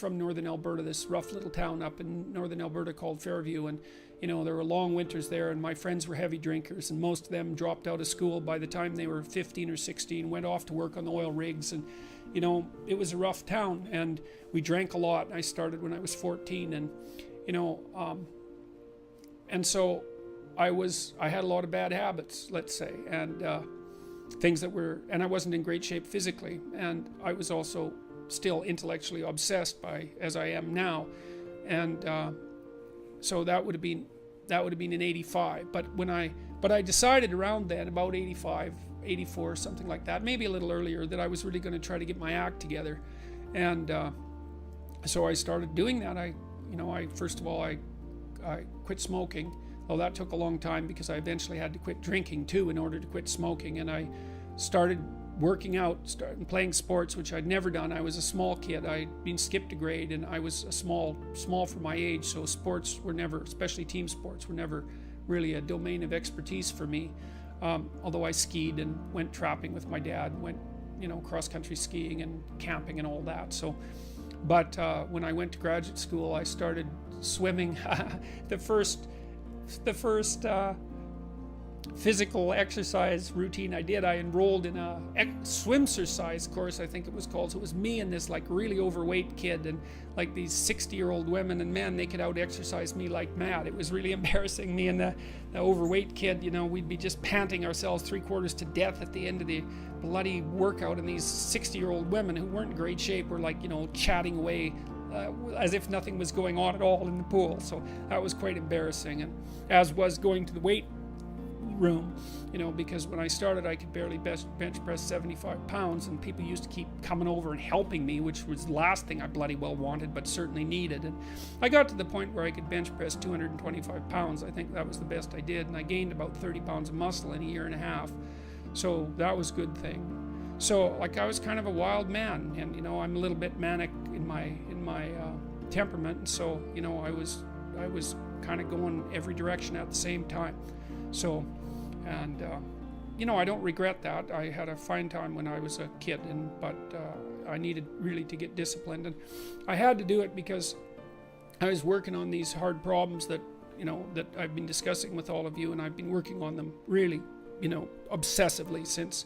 from northern Alberta, this rough little town up in northern Alberta called Fairview, and you know, there were long winters there, and my friends were heavy drinkers, and most of them dropped out of school by the time they were 15 or 16, went off to work on the oil rigs, and you know, it was a rough town, and we drank a lot. I started when I was 14, and you know, and so I had a lot of bad habits, let's say, and things that were, and I wasn't in great shape physically, and I was also still intellectually obsessed by, as I am now, and so that would have been in 85. But I decided around then, about 85, 84, something like that, maybe a little earlier, that I was really going to try to get my act together, and so I started doing that. First of all, I quit smoking. Well, that took a long time because I eventually had to quit drinking too in order to quit smoking, and I started working out, started playing sports, which I'd never done. I was a small kid. I'd been skipped a grade, and I was a small for my age, so sports were never, especially team sports, were never really a domain of expertise for me. Although I skied and went trapping with my dad, went, you know, cross-country skiing and camping and all that. So, but when I went to graduate school, I started swimming. The first physical exercise routine I did, I enrolled in a swimsercise course, I think it was called. So it was me and this like really overweight kid, and like these 60-year-old women and men, they could out exercise me like mad. It was really embarrassing. Me and the overweight kid, you know, we'd be just panting ourselves 3/4 to death at the end of the bloody workout, and these 60-year-old women who weren't in great shape were like, you know, chatting away as if nothing was going on at all in the pool. So that was quite embarrassing, and as was going to the weight room, you know, because when I started I could barely bench press 75 pounds, and people used to keep coming over and helping me, which was the last thing I bloody well wanted, but certainly needed. And I got to the point where I could bench press 225 pounds. I think that was the best I did, and I gained about 30 pounds of muscle in a year and a half, so that was a good thing. So like I was kind of a wild man, and you know, I'm a little bit manic in my temperament, and so you know, I was kind of going every direction at the same time. So, and you know, I don't regret that. I had a fine time when I was a kid, but I needed really to get disciplined, and I had to do it because I was working on these hard problems that, you know, that I've been discussing with all of you, and I've been working on them really, you know, obsessively since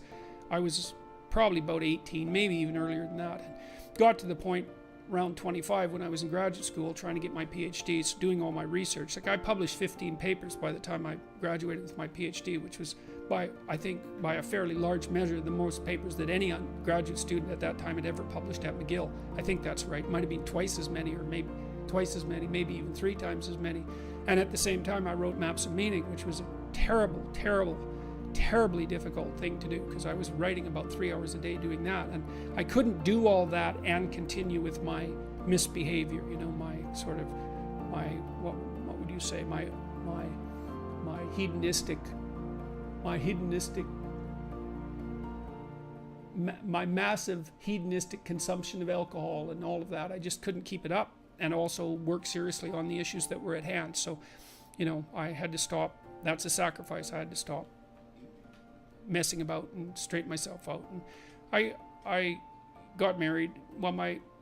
I was probably about 18, maybe even earlier than that. Got to the point around 25 when I was in graduate school trying to get my PhD, doing all my research. Like I published 15 papers by the time I graduated with my PhD, which was I think by a fairly large measure the most papers that any graduate student at that time had ever published at McGill. I think that's right. Might have been twice as many, or maybe twice as many, maybe even 3 times as many. And at the same time I wrote Maps of Meaning, which was a terribly difficult thing to do, because I was writing about 3 hours a day doing that, and I couldn't do all that and continue with my misbehavior, you know, my sort of, what would you say, my massive hedonistic consumption of alcohol and all of that. I just couldn't keep it up, and also work seriously on the issues that were at hand. So, you know, I had to stop. That's a sacrifice. I had to stop messing about and straighten myself out. And I got married. Well,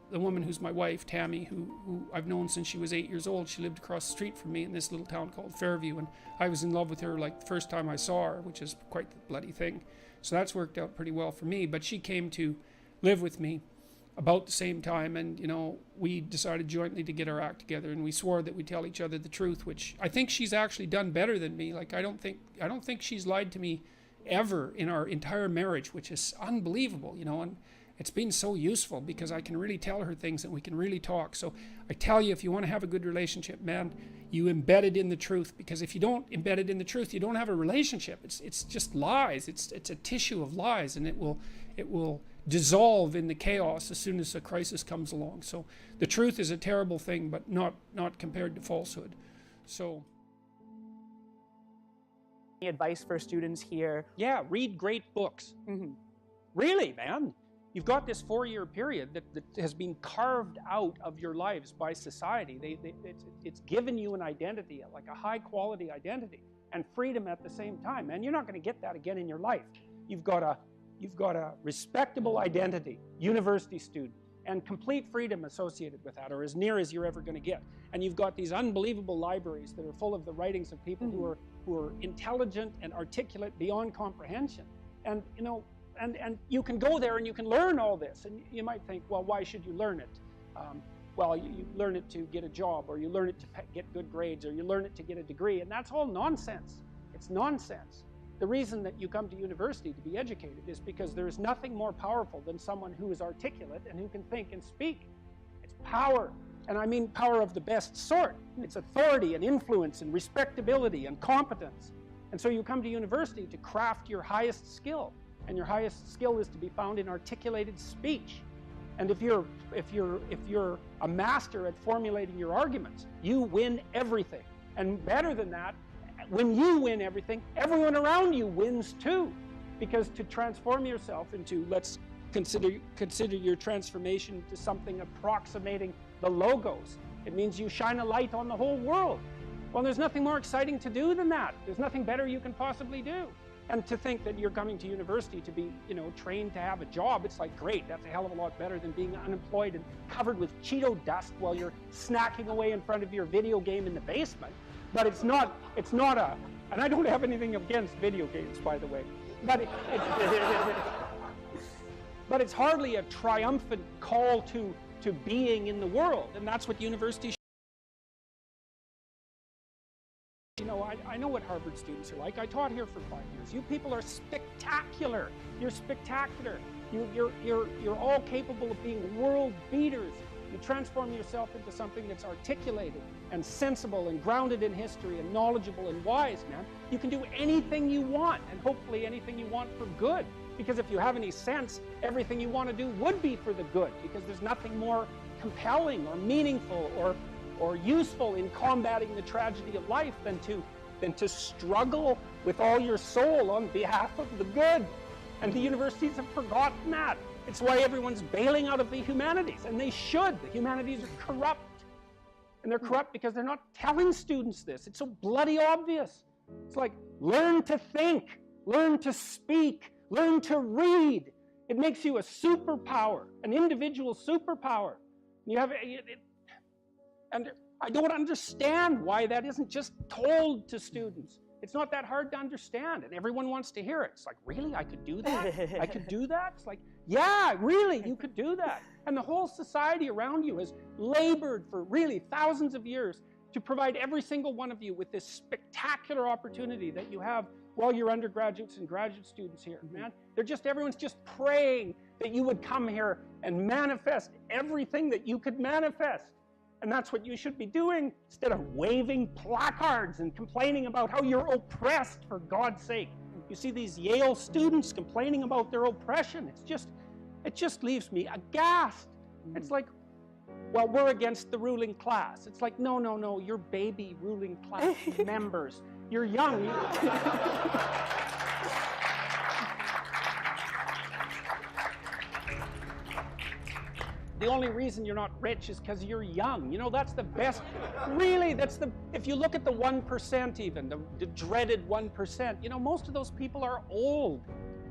the woman who's my wife, Tammy, who I've known since she was 8 years old, she lived across the street from me in this little town called Fairview, and I was in love with her like the first time I saw her, which is quite the bloody thing. So that's worked out pretty well for me. But she came to live with me about the same time, and you know, we decided jointly to get our act together, and we swore that we'd tell each other the truth, which I think she's actually done better than me. Like I don't think she's lied to me ever in our entire marriage, which is unbelievable, you know, and it's been so useful because I can really tell her things and we can really talk. So I tell you, if you want to have a good relationship, man, you embed it in the truth, because if you don't embed it in the truth, you don't have a relationship. It's just lies. It's a tissue of lies, and it will dissolve in the chaos as soon as a crisis comes along. So the truth is a terrible thing, but not compared to falsehood. So any advice for students here? Yeah, read great books. Really, man. You've got this 4-year period that has been carved out of your lives by society. It's given you an identity, like a high quality identity, and freedom at the same time. And you're not going to get that again in your life. You've got a respectable identity, university student. and complete freedom associated with that, or as near as you're ever going to get. And you've got these unbelievable libraries that are full of the writings of people who are intelligent and articulate beyond comprehension. And you know, and you can go there and you can learn all this. And you might think, well, why should you learn it? Well, you learn it to get a job, or you learn it to get good grades, or you learn it to get a degree, and that's all nonsense. It's nonsense. The reason that you come to university to be educated is because there is nothing more powerful than someone who is articulate and who can think and speak. It's power, and I mean power of the best sort. It's authority and influence and respectability and competence. And so you come to university to craft your highest skill, and your highest skill is to be found in articulated speech. And if you're a master at formulating your arguments, you win everything. And better than that, when you win everything, everyone around you wins too. Because to transform yourself into, let's consider your transformation to something approximating the logos. It means you shine a light on the whole world. Well, there's nothing more exciting to do than that. There's nothing better you can possibly do. And to think that you're coming to university to be, you know, trained to have a job, it's like, great, that's a hell of a lot better than being unemployed and covered with Cheeto dust while you're snacking away in front of your video game in the basement. But it's not a, and I don't have anything against video games, by the way, but but it's hardly a triumphant call to being in the world, and that's what university. You know, I know what Harvard students are like. I taught here for 5 years. You people are spectacular. You're spectacular. You're all capable of being world beaters. You transform yourself into something that's articulated and sensible and grounded in history and knowledgeable and wise, man. You can do anything you want, and hopefully anything you want for good. Because if you have any sense, everything you want to do would be for the good, because there's nothing more compelling or meaningful or useful in combating the tragedy of life than to struggle with all your soul on behalf of the good. And the universities have forgotten that. It's why everyone's bailing out of the humanities, and they should. The humanities are corrupt. And they're corrupt because they're not telling students this. It's so bloody obvious. It's like, learn to think, learn to speak, learn to read. It makes you a superpower, an individual superpower. You have and I don't understand why that isn't just told to students. It's not that hard to understand, and everyone wants to hear it. It's like, really? I could do that? I could do that? It's like, yeah, really, you could do that. And the whole society around you has labored for really thousands of years to provide every single one of you with this spectacular opportunity that you have while you're undergraduates and graduate students here, man. Everyone's just praying that you would come here and manifest everything that you could manifest. And that's what you should be doing, instead of waving placards and complaining about how you're oppressed, for God's sake. You see these Yale students complaining about their oppression. It just leaves me aghast. It's like, well, we're against the ruling class. It's like, no, you're baby ruling class members. You're young. The only reason you're not rich is because you're young. You know, that's the best. Really, if you look at the 1% even, the dreaded 1%, you know, most of those people are old.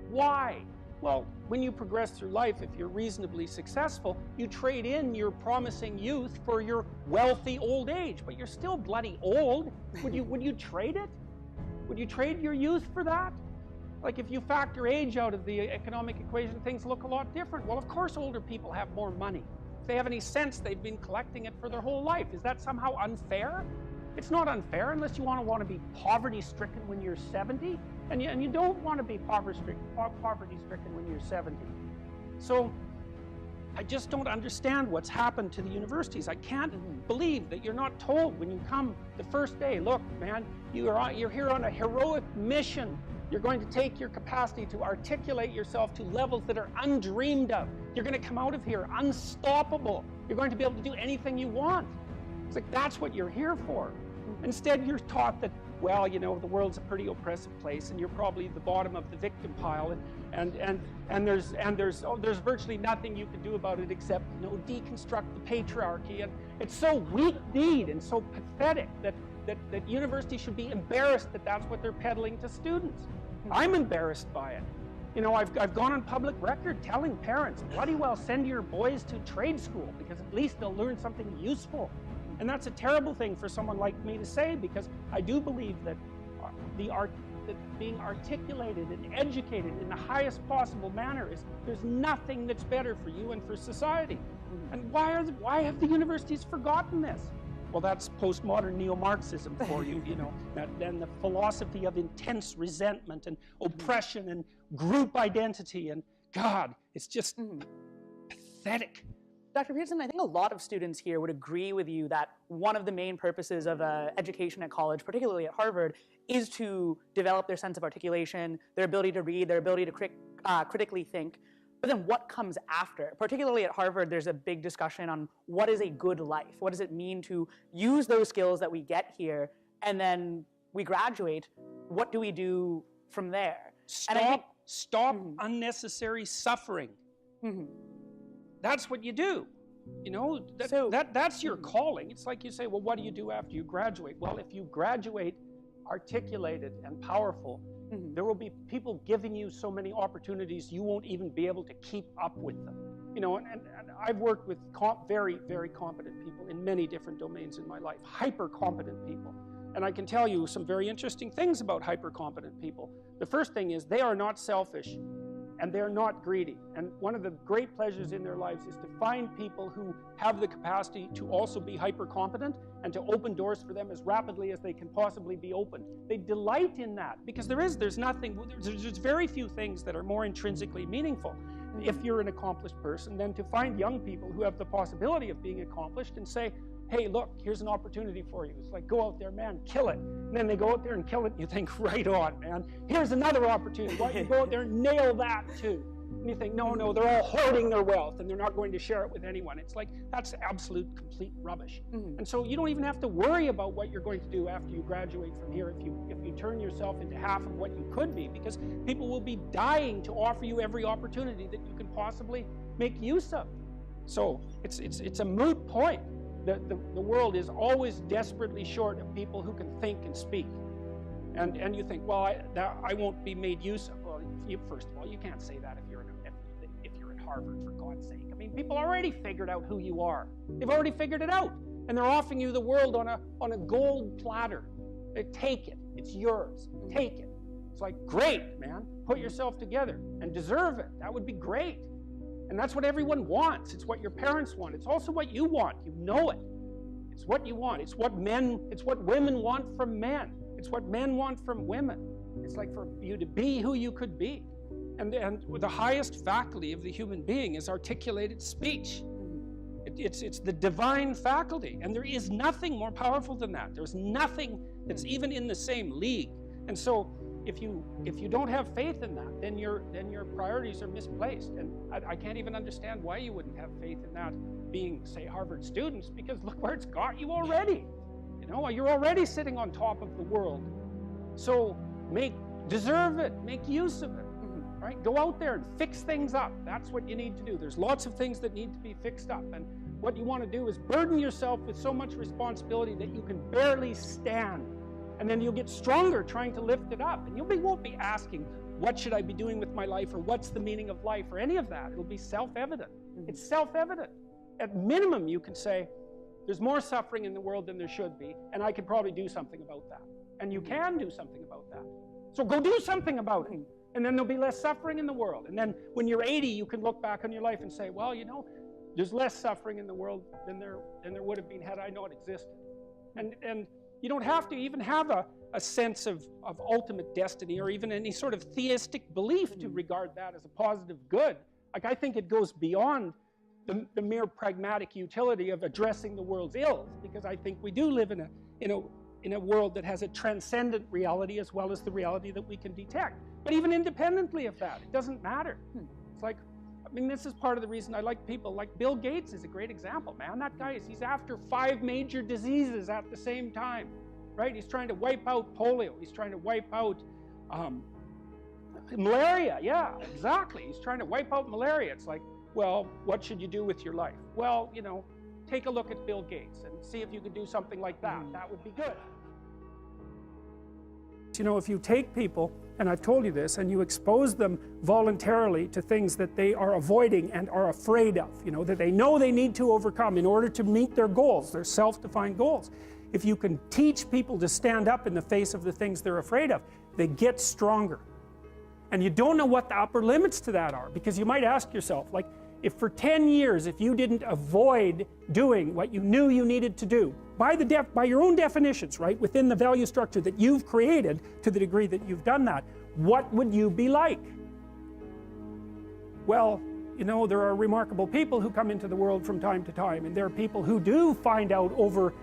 Why? Well, when you progress through life, if you're reasonably successful, you trade in your promising youth for your wealthy old age, but you're still bloody old. Would you trade it? Would you trade your youth for that? Like, if you factor age out of the economic equation, things look a lot different. Well, of course older people have more money. If they have any sense, they've been collecting it for their whole life. Is that somehow unfair? It's not unfair unless you want to be poverty-stricken when you're 70, and you don't want to be poverty-stricken when you're 70. So I just don't understand what's happened to the universities. I can't believe that you're not told when you come the first day, look, man, you're here on a heroic mission. You're going to take your capacity to articulate yourself to levels that are undreamed of. You're going to come out of here unstoppable. You're going to be able to do anything you want. It's like, that's what you're here for. Instead, you're taught that, well, you know, the world's a pretty oppressive place, and you're probably the bottom of the victim pile, and there's virtually nothing you can do about it except, you know, deconstruct the patriarchy. And it's so weak-kneed and so pathetic that universities should be embarrassed that that's what they're peddling to students. I'm embarrassed by it. You know, I've gone on public record telling parents, bloody well send your boys to trade school because at least they'll learn something useful. And that's a terrible thing for someone like me to say, because I do believe that that being articulated and educated in the highest possible manner there's nothing that's better for you and for society. And why have the universities forgotten this? Well, that's postmodern neo-Marxism for you, you know, and the philosophy of intense resentment and oppression and group identity, and God, it's just pathetic. Dr. Peterson, I think a lot of students here would agree with you that one of the main purposes of education at college, particularly at Harvard, is to develop their sense of articulation, their ability to read, their ability to critically think. But then what comes after? Particularly at Harvard, there's a big discussion on what is a good life? What does it mean to use those skills that we get here, and then we graduate? What do we do from there? Stop unnecessary suffering. That's what you do. You know, that's your calling. It's like you say, well, what do you do after you graduate? Well, if you graduate articulated and powerful, there will be people giving you so many opportunities you won't even be able to keep up with them. You know, and I've worked with very, very competent people in many different domains in my life, hyper-competent people. And I can tell you some very interesting things about hyper-competent people. The first thing is they are not selfish and they're not greedy. And one of the great pleasures in their lives is to find people who have the capacity to also be hyper-competent and to open doors for them as rapidly as they can possibly be opened. They delight in that because there's very few things that are more intrinsically meaningful if you're an accomplished person than to find young people who have the possibility of being accomplished and say, hey, look, here's an opportunity for you. It's like, go out there, man, kill it. And then they go out there and kill it, and you think, right on, man. Here's another opportunity. Why don't you go out there and nail that too? And you think, no, they're all hoarding their wealth, and they're not going to share it with anyone. It's like, that's absolute, complete rubbish. And so you don't even have to worry about what you're going to do after you graduate from here if you turn yourself into half of what you could be, because people will be dying to offer you every opportunity that you can possibly make use of. So it's a moot point. The world is always desperately short of people who can think and speak. And you think, well, I won't be made use of. Well, first of all, you can't say that if you're at Harvard, for God's sake. I mean, people already figured out who you are. They've already figured it out. And they're offering you the world on a gold platter. They take it. It's yours. Take it. It's like, great, man. Put yourself together and deserve it. That would be great. And that's what everyone wants. It's what your parents want. It's also what you want. You know it. It's what you want. It's what women want from men. It's what men want from women. It's like for you to be who you could be. And the highest faculty of the human being is articulated speech. It's the divine faculty. And there is nothing more powerful than that. There's nothing that's even in the same league. And so if you don't have faith in that, then your priorities are misplaced. And I can't even understand why you wouldn't have faith in that being, say, Harvard students, because look where it's got you already. You know, you're already sitting on top of the world. So deserve it, make use of it, right? Go out there and fix things up. That's what you need to do. There's lots of things that need to be fixed up. And what you want to do is burden yourself with so much responsibility that you can barely stand. And then you'll get stronger trying to lift it up. And you won't be asking, what should I be doing with my life, or what's the meaning of life, or any of that. It'll be self-evident. It's self-evident. At minimum, you can say, there's more suffering in the world than there should be, and I could probably do something about that. And you can do something about that. So go do something about it. And then there'll be less suffering in the world. And then when you're 80, you can look back on your life and say, well, you know, there's less suffering in the world than there would have been had I not existed. And you don't have to even have a sense of ultimate destiny or even any sort of theistic belief to regard that as a positive good. Like, I think it goes beyond the mere pragmatic utility of addressing the world's ills, because I think we do live in a world that has a transcendent reality as well as the reality that we can detect. But even independently of that, it doesn't matter. It's like, I mean, this is part of the reason I like people like Bill Gates is a great example, man. That guy he's after 5 major diseases at the same time, right? He's trying to wipe out polio. He's trying to wipe out malaria. Yeah, exactly. He's trying to wipe out malaria. It's like, well, what should you do with your life? Well, you know, take a look at Bill Gates and see if you could do something like that. That would be good. You know, if you take people, and I've told you this, and you expose them voluntarily to things that they are avoiding and are afraid of, you know, that they know they need to overcome in order to meet their goals, their self-defined goals. If you can teach people to stand up in the face of the things they're afraid of, they get stronger. And you don't know what the upper limits to that are, because you might ask yourself, like, if for 10 years, if you didn't avoid doing what you knew you needed to do, by your own definitions, right, within the value structure that you've created to the degree that you've done that, what would you be like? Well, you know, there are remarkable people who come into the world from time to time, and there are people who do find out over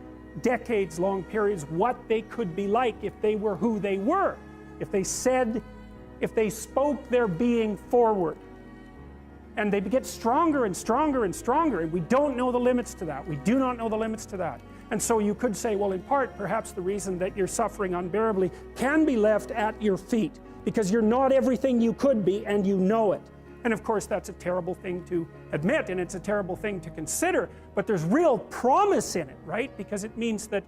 decades-long periods what they could be like if they were who they were, if they spoke their being forward. And they get stronger and stronger and stronger, and we don't know the limits to that. We do not know the limits to that. And so you could say, well, in part, perhaps the reason that you're suffering unbearably can be left at your feet, because you're not everything you could be, and you know it. And of course, that's a terrible thing to admit, and it's a terrible thing to consider, but there's real promise in it, right? Because it means that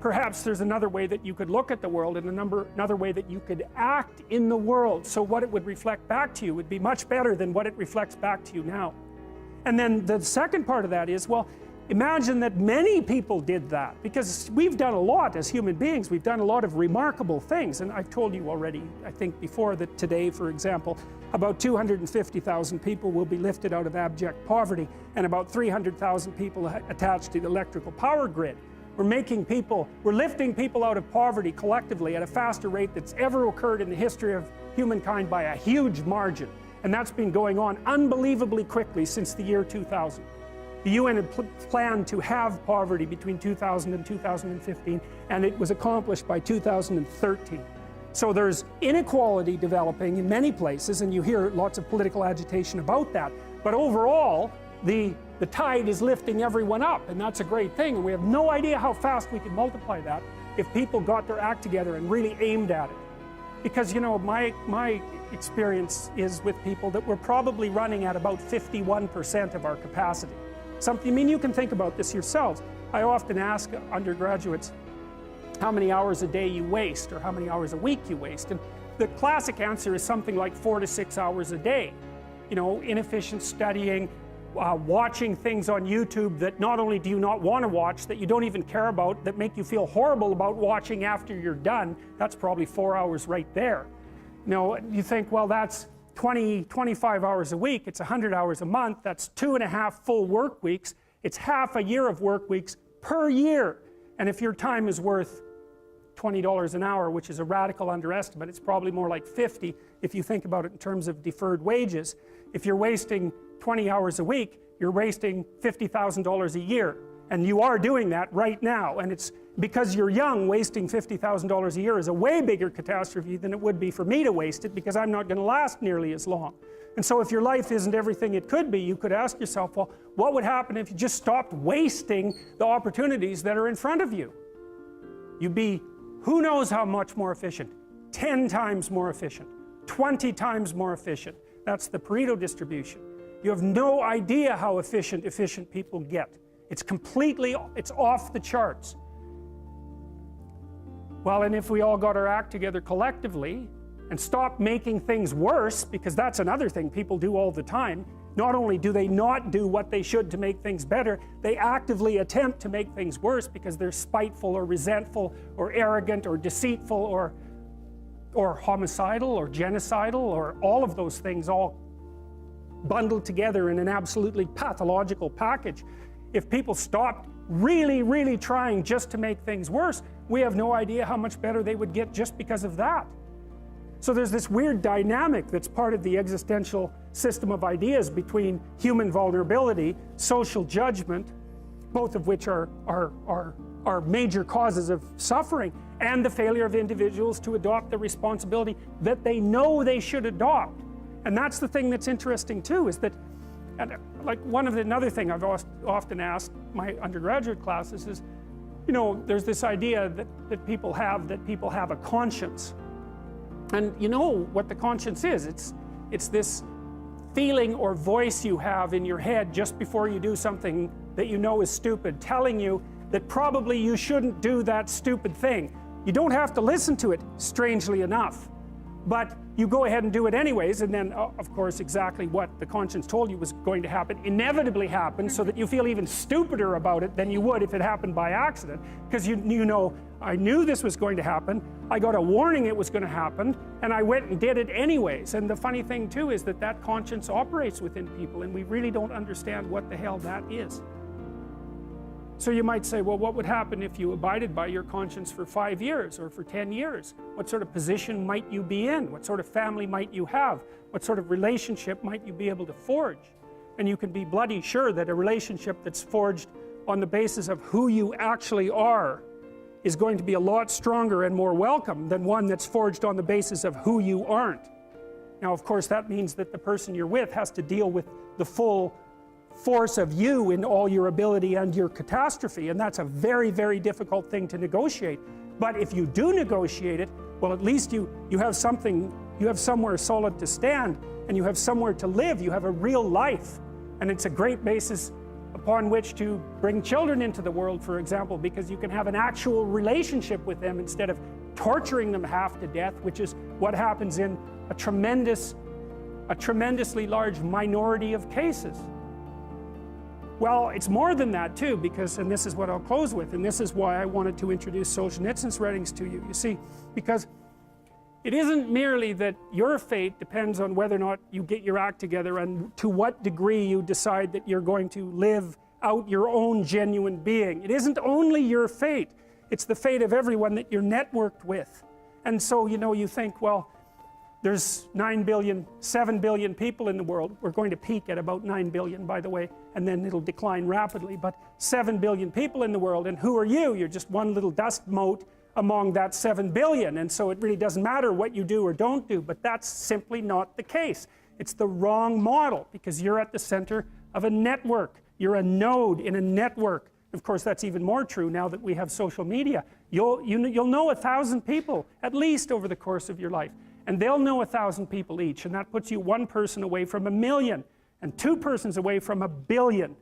perhaps there's another way that you could look at the world, and another way that you could act in the world, so what it would reflect back to you would be much better than what it reflects back to you now. And then the second part of that is, well, imagine that many people did that, because we've done a lot as human beings. We've done a lot of remarkable things, and I've told you already, I think before, that today, for example, about 250,000 people will be lifted out of abject poverty, and about 300,000 people attached to the electrical power grid. We're lifting people out of poverty collectively at a faster rate that's ever occurred in the history of humankind by a huge margin. And that's been going on unbelievably quickly since the year 2000. The UN had planned to have poverty between 2000 and 2015, and it was accomplished by 2013. So there's inequality developing in many places, and you hear lots of political agitation about that. But overall, the tide is lifting everyone up, and that's a great thing. And we have no idea how fast we can multiply that if people got their act together and really aimed at it. Because, you know, my experience is with people that we're probably running at about 51% of our capacity. I mean, you can think about this yourselves. I often ask undergraduates how many hours a day you waste, or how many hours a week you waste. And the classic answer is something like 4 to 6 hours a day. You know, inefficient studying, watching things on YouTube that not only do you not want to watch, that you don't even care about, that make you feel horrible about watching after you're done. That's probably 4 hours right there. You know, you think, well, that's 25 hours a week, it's 100 hours a month, that's 2.5 full work weeks, it's half a year of work weeks per year. And if your time is worth $20 an hour, which is a radical underestimate, it's probably more like 50 if you think about it in terms of deferred wages. If you're wasting 20 hours a week, you're wasting $50,000 a year. And you are doing that right now. And it's because you're young, wasting $50,000 a year is a way bigger catastrophe than it would be for me to waste it, because I'm not going to last nearly as long. And so if your life isn't everything it could be, you could ask yourself, well, what would happen if you just stopped wasting the opportunities that are in front of you? You'd be, who knows how much more efficient? 10 times more efficient, 20 times more efficient. That's the Pareto distribution. You have no idea how efficient people get. It's off the charts. Well, and if we all got our act together collectively and stopped making things worse, because that's another thing people do all the time, not only do they not do what they should to make things better, they actively attempt to make things worse because they're spiteful or resentful or arrogant or deceitful or homicidal or genocidal, or all of those things all bundled together in an absolutely pathological package. If people stopped really, really trying just to make things worse, we have no idea how much better they would get just because of that. So there's this weird dynamic that's part of the existential system of ideas between human vulnerability, social judgment, both of which are major causes of suffering, and the failure of individuals to adopt the responsibility that they know they should adopt. And that's the thing that's interesting too, is that, and like another thing I've often asked my undergraduate classes is, you know, there's this idea that people have a conscience. And you know what the conscience is. It's this feeling or voice you have in your head just before you do something that you know is stupid, telling you that probably you shouldn't do that stupid thing. You don't have to listen to it, strangely enough. But you go ahead and do it anyways, and then, of course, exactly what the conscience told you was going to happen inevitably happens, so that you feel even stupider about it than you would if it happened by accident. Because you know, I knew this was going to happen, I got a warning it was going to happen, and I went and did it anyways. And the funny thing too is that that conscience operates within people, and we really don't understand what the hell that is. So you might say, well, what would happen if you abided by your conscience for 5 years or for 10 years? What sort of position might you be in? What sort of family might you have? What sort of relationship might you be able to forge? And you can be bloody sure that a relationship that's forged on the basis of who you actually are is going to be a lot stronger and more welcome than one that's forged on the basis of who you aren't. Now, of course, that means that the person you're with has to deal with the full force of you in all your ability and your catastrophe, and that's a very, very difficult thing to negotiate. But if you do negotiate it, well, at least you have something, you have somewhere solid to stand, and you have somewhere to live. You have a real life, and it's a great basis upon which to bring children into the world, for example, because you can have an actual relationship with them instead of torturing them half to death, which is what happens in a tremendously large minority of cases. Well, it's more than that too, because, and this is what I'll close with, and this is why I wanted to introduce Solzhenitsyn's writings to you. You see, because it isn't merely that your fate depends on whether or not you get your act together and to what degree you decide that you're going to live out your own genuine being. It isn't only your fate, it's the fate of everyone that you're networked with. And so, you know, you think, well, there's 9 billion, 7 billion people in the world. We're going to peak at about 9 billion, by the way, and then it'll decline rapidly. But 7 billion people in the world, and who are you? You're just one little dust mote among that 7 billion. And so it really doesn't matter what you do or don't do, but that's simply not the case. It's the wrong model, because you're at the center of a network. You're a node in a network. Of course, that's even more true now that we have social media. You'll know 1,000 people, at least, over the course of your life. And they'll know 1,000 people each, and that puts you one person away from 1 million, and 2 persons away from 1 billion.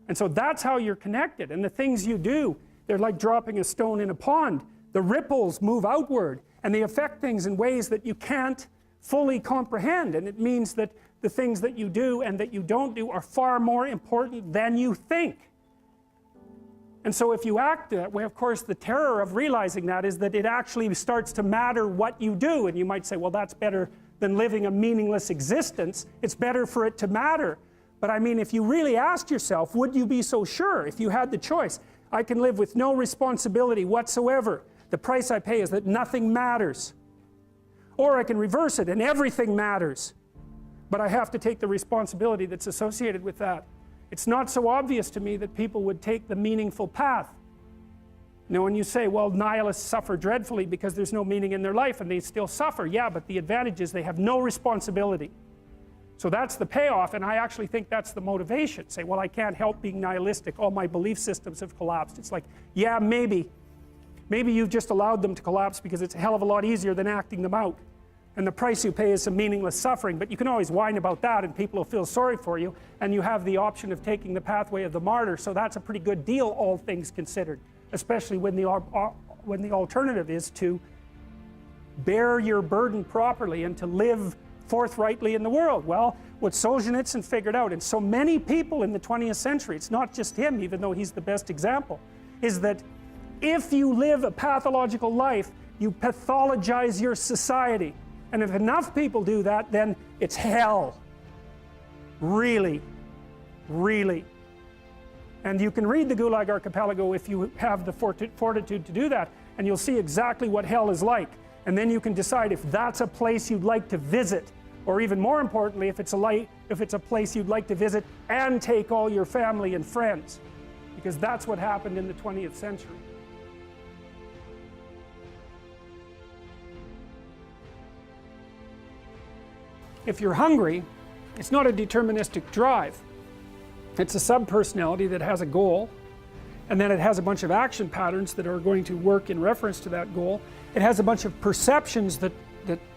And so that's how you're connected. And the things you do, they're like dropping a stone in a pond. The ripples move outward, and they affect things in ways that you can't fully comprehend. And it means that the things that you do and that you don't do are far more important than you think. And so if you act that way, of course, the terror of realizing that is that it actually starts to matter what you do. And you might say, well, that's better than living a meaningless existence. It's better for it to matter. But I mean, if you really asked yourself, would you be so sure if you had the choice? I can live with no responsibility whatsoever. The price I pay is that nothing matters. Or I can reverse it and everything matters. But I have to take the responsibility that's associated with that. It's not so obvious to me that people would take the meaningful path. You know, when you say, well, nihilists suffer dreadfully because there's no meaning in their life, and they still suffer. Yeah, but the advantage is they have no responsibility. So that's the payoff, and I actually think that's the motivation. Say, well, I can't help being nihilistic. All my belief systems have collapsed. It's like, yeah, maybe. Maybe you've just allowed them to collapse because it's a hell of a lot easier than acting them out. And the price you pay is some meaningless suffering, but you can always whine about that and people will feel sorry for you, and you have the option of taking the pathway of the martyr, so that's a pretty good deal, all things considered, especially when the alternative is to bear your burden properly and to live forthrightly in the world. Well, what Solzhenitsyn figured out, and so many people in the 20th century, it's not just him, even though he's the best example, is that if you live a pathological life, you pathologize your society. And if enough people do that, then it's hell. Really, really. And you can read the Gulag Archipelago if you have the fortitude to do that, and you'll see exactly what hell is like. And then you can decide if that's a place you'd like to visit, or even more importantly, if it's a place you'd like to visit and take all your family and friends, because that's what happened in the 20th century. If you're hungry, it's not a deterministic drive. It's a subpersonality that has a goal, and then it has a bunch of action patterns that are going to work in reference to that goal. It has a bunch of perceptions that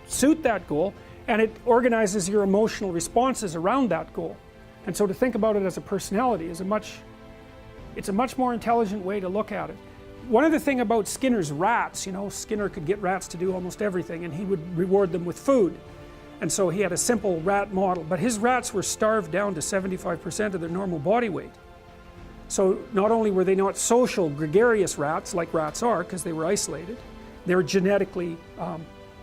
suit that goal, and it organizes your emotional responses around that goal. And so to think about it as a personality is a much more intelligent way to look at it. one of the things about Skinner's rats, you know, Skinner could get rats to do almost everything, and he would reward them with food. And so he had a simple rat model, but his rats were starved down to 75% of their normal body weight. So not only were they not social, gregarious rats like rats are, because they were isolated, they were genetically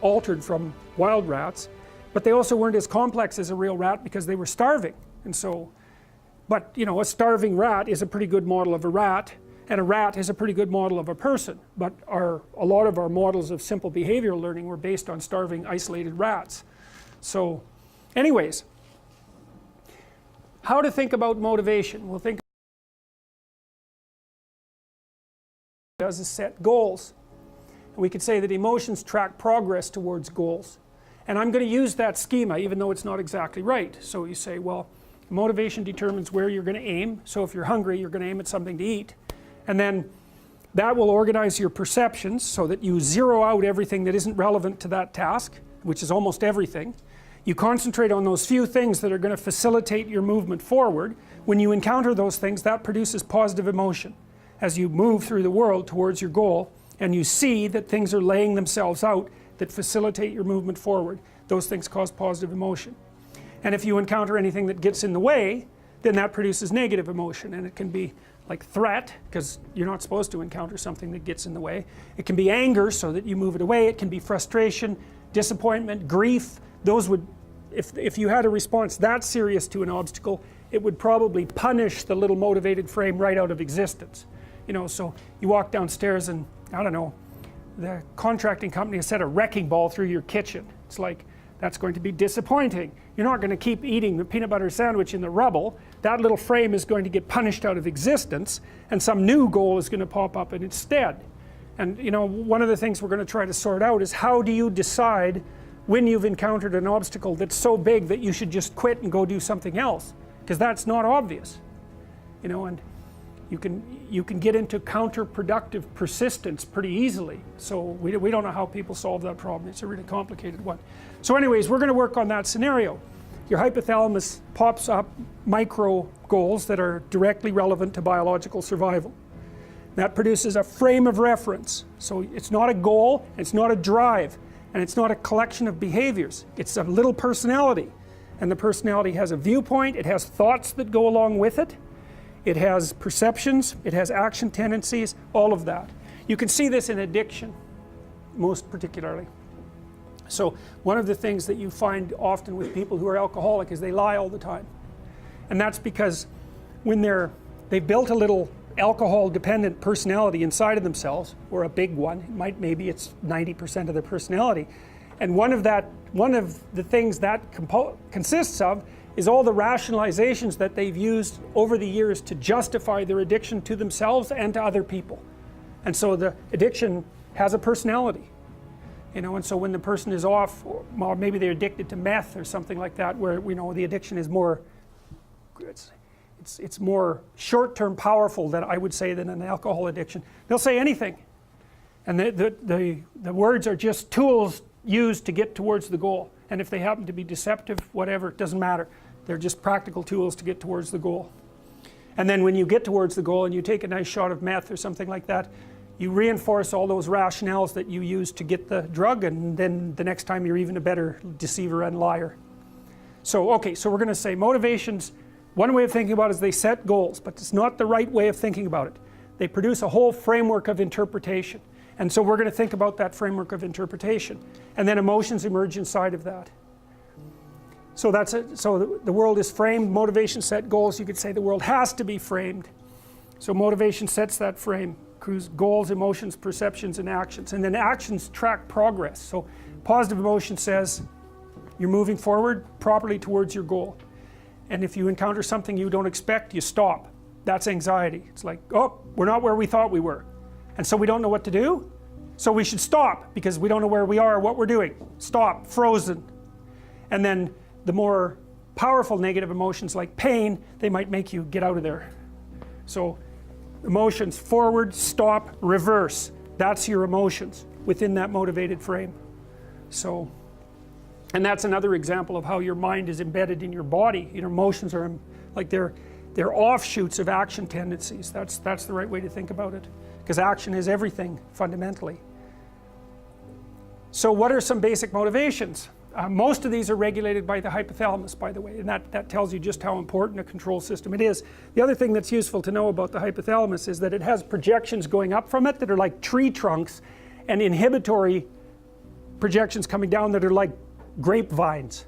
altered from wild rats, but they also weren't as complex as a real rat because they were starving. And so, but you know, a starving rat is a pretty good model of a rat, and a rat is a pretty good model of a person. But a lot of our models of simple behavioral learning were based on starving, isolated rats. So, anyways, how to think about motivation? We'll think does is set goals. And we could say that emotions track progress towards goals. And I'm going to use that schema even though it's not exactly right. So you say, well, motivation determines where you're going to aim. So if you're hungry, you're going to aim at something to eat. And then that will organize your perceptions so that you zero out everything that isn't relevant to that task, which is almost everything. You concentrate on those few things that are going to facilitate your movement forward. When you encounter those things, that produces positive emotion as you move through the world towards your goal, and you see that things are laying themselves out that facilitate your movement forward. Those things cause positive emotion. And if you encounter anything that gets in the way, then that produces negative emotion, and it can be like threat, because you're not supposed to encounter something that gets in the way. It can be anger, so that you move it away. It can be frustration, disappointment, grief. Those would, if you had a response that serious to an obstacle, it would probably punish the little motivated frame right out of existence. You know, so you walk downstairs and, I don't know, the contracting company has set a wrecking ball through your kitchen. It's like, that's going to be disappointing. You're not going to keep eating the peanut butter sandwich in the rubble. That little frame is going to get punished out of existence, and some new goal is going to pop up in its stead. And you know, one of the things we're going to try to sort out is how do you decide when you've encountered an obstacle that's so big that you should just quit and go do something else, because that's not obvious, you know. And you can get into counterproductive persistence pretty easily. So we don't know how people solve that problem. It's a really complicated one. So anyways, we're going to work on that scenario. Your hypothalamus pops up micro goals that are directly relevant to biological survival. That produces a frame of reference. So it's not a goal, it's not a drive, and it's not a collection of behaviors. It's a little personality. And the personality has a viewpoint, it has thoughts that go along with it. It has perceptions, it has action tendencies, all of that. You can see this in addiction, most particularly. So one of the things that you find often with people who are alcoholic is they lie all the time. And that's because when they've built a little alcohol-dependent personality inside of themselves, or a big one, maybe it's 90% of their personality, and one of the things that consists of is all the rationalizations that they've used over the years to justify their addiction to themselves and to other people. And so the addiction has a personality, you know. And so when the person is off, or maybe they're addicted to meth or something like that, where, you know, the addiction is more, it's more short-term powerful, than I would say, than an alcohol addiction. They'll say anything, and the words are just tools used to get towards the goal. And if they happen to be deceptive, whatever, it doesn't matter. They're just practical tools to get towards the goal. And then when you get towards the goal and you take a nice shot of meth or something like that, you reinforce all those rationales that you used to get the drug, and then the next time you're even a better deceiver and liar. So okay, so we're going to say motivations, one way of thinking about it is they set goals, but it's not the right way of thinking about it. They produce a whole framework of interpretation. And so we're going to think about that framework of interpretation. And then emotions emerge inside of that. So that's it. So the world is framed, motivation set goals. You could say the world has to be framed. So motivation sets that frame. Goals, emotions, perceptions, and actions. And then actions track progress. So positive emotion says you're moving forward properly towards your goal. And if you encounter something you don't expect, you stop. That's anxiety. It's like, oh, we're not where we thought we were. And so we don't know what to do, so we should stop because we don't know where we are or what we're doing. Stop, frozen. And then the more powerful negative emotions like pain, they might make you get out of there. So emotions, forward, stop, reverse. That's your emotions within that motivated frame. So, and that's another example of how your mind is embedded in your body. Your emotions are like They're offshoots of action tendencies. That's the right way to think about it, because action is everything fundamentally. So what are some basic motivations? Most of these are regulated by the hypothalamus, by the way, and that tells you just how important a control system it is. The other thing that's useful to know about the hypothalamus is that it has projections going up from it that are like tree trunks, and inhibitory projections coming down that are like grapevines.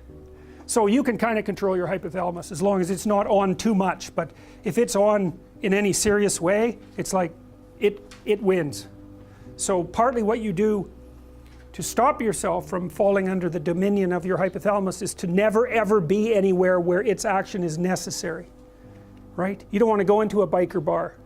So you can kind of control your hypothalamus as long as it's not on too much, but if it's on in any serious way, it's like it wins. So partly what you do to stop yourself from falling under the dominion of your hypothalamus is to never ever be anywhere where its action is necessary, right? You don't want to go into a biker bar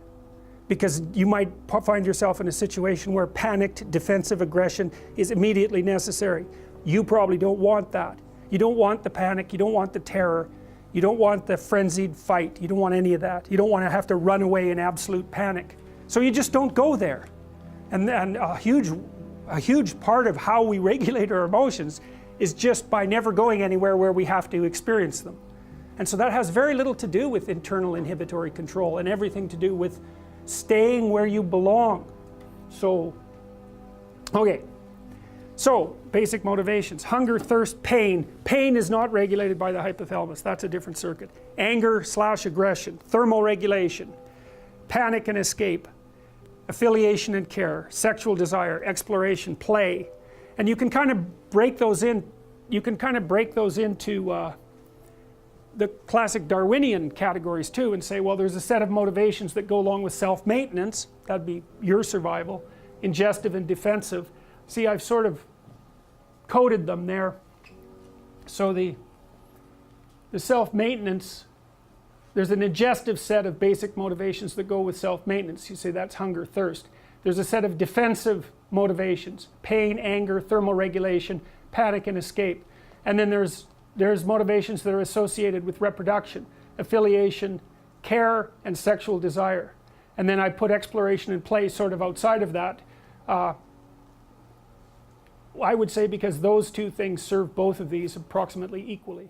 because you might find yourself in a situation where panicked defensive aggression is immediately necessary. You probably don't want that. You don't want the panic, you don't want the terror, you don't want the frenzied fight, you don't want any of that. You don't want to have to run away in absolute panic. So you just don't go there. And a huge part of how we regulate our emotions is just by never going anywhere where we have to experience them. And so that has very little to do with internal inhibitory control and everything to do with staying where you belong. So, okay. So, basic motivations. Hunger, thirst, pain. Pain is not regulated by the hypothalamus. That's a different circuit. Anger / aggression. Thermoregulation. Panic and escape. Affiliation and care. Sexual desire. Exploration. Play. And you can kind of break those in. You can kind of break those into the classic Darwinian categories too, and say, well, there's a set of motivations that go along with self-maintenance. That'd be your survival. Ingestive and defensive. See, I've sort of coded them there. So the self-maintenance, there's an ingestive set of basic motivations that go with self-maintenance. You say that's hunger, thirst. There's a set of defensive motivations, pain, anger, thermoregulation, panic and escape. And then there's motivations that are associated with reproduction, affiliation, care, and sexual desire. And then I put exploration and play sort of outside of that. I would say because those two things serve both of these approximately equally.